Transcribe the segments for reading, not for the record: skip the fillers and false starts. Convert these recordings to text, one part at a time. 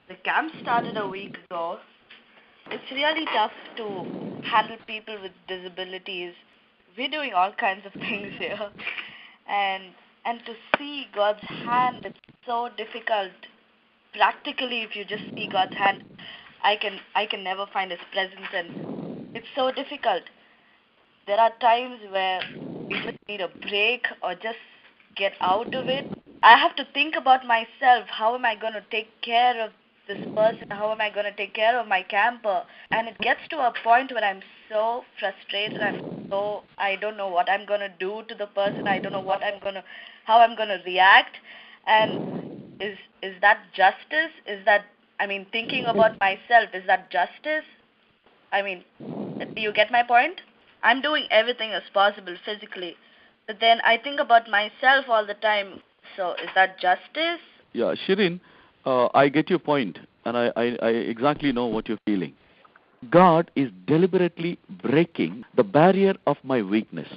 The camp started a week ago. It's really tough to handle people with disabilities. We're doing all kinds of things here. And and to see God's hand, it's so difficult. Practically, if you just see God's hand, I can never find his presence, and it's so difficult. There are times where we just need a break or just get out of it. I have to think about myself. How am I going to take care of this person? How am I going to take care of my camper? And it gets to a point where I'm so frustrated. I don't know what I'm going to do to the person. I don't know how I'm going to react. And is that justice? Thinking about myself, is that justice? I mean, do you get my point? I'm doing everything as possible physically, but then I think about myself all the time. So is that justice? Yeah, Shirin, I get your point, and I exactly know what you're feeling. God is deliberately breaking the barrier of my weakness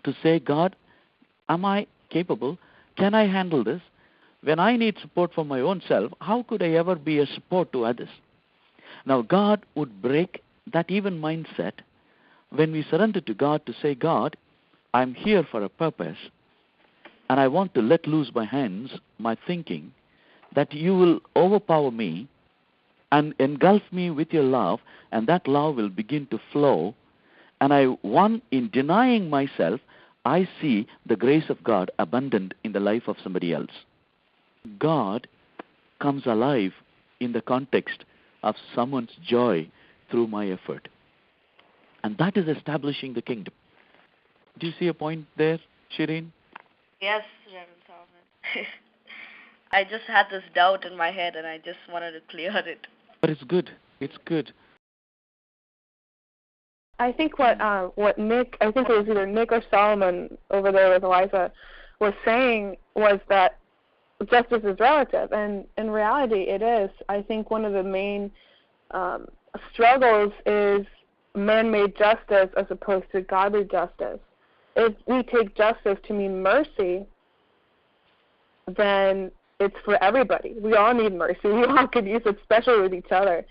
to say, God, am I capable? Can I handle this? When I need support for my own self, how could I ever be a support to others? Now, God would break that even mindset when we surrender to God to say, God, I'm here for a purpose, and I want to let loose my hands, my thinking, that you will overpower me and engulf me with your love, and that love will begin to flow. And in denying myself, I see the grace of God abundant in the life of somebody else. God comes alive in the context of someone's joy through my effort. And that is establishing the kingdom. Do you see a point there, Shireen? Yes, Reverend Solomon. I just had this doubt in my head and I just wanted to clear it. But it's good. It's good. I think what Nick, I think it was either Nick or Solomon over there with Eliza, was saying was that justice is relative, and in reality it is. I think one of the main struggles is man-made justice as opposed to godly justice. If we take justice to mean mercy, then it's for everybody. We all need mercy. We all could use it, especially with each other.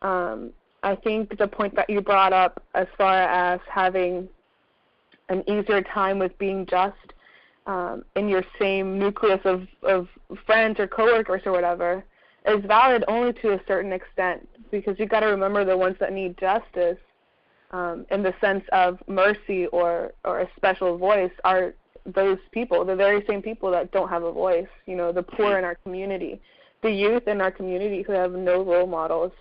I think the point that you brought up as far as having an easier time with being just in your same nucleus of friends or coworkers or whatever is valid only to a certain extent, because you've got to remember the ones that need justice in the sense of mercy or a special voice are those people, the very same people that don't have a voice, the poor in our community, the youth in our community who have no role models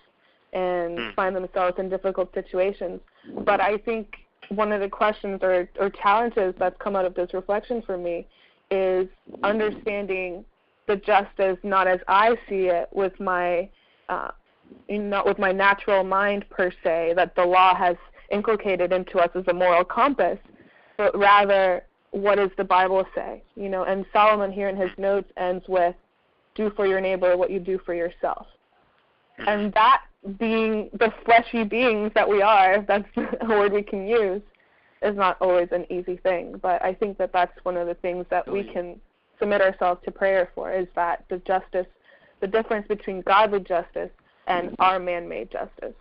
and find themselves in difficult situations. But I think one of the questions or challenges that's come out of this reflection for me is understanding the justice not as I see it with my not with my natural mind per se that the law has inculcated into us as a moral compass, but rather what does the Bible say? And Solomon here in his notes ends with, do for your neighbor what you do for yourself. And that being the fleshy beings that we are, if that's a word we can use, is not always an easy thing. But I think that that's one of the things that we can submit ourselves to prayer for, is that the difference between godly justice and our man-made justice.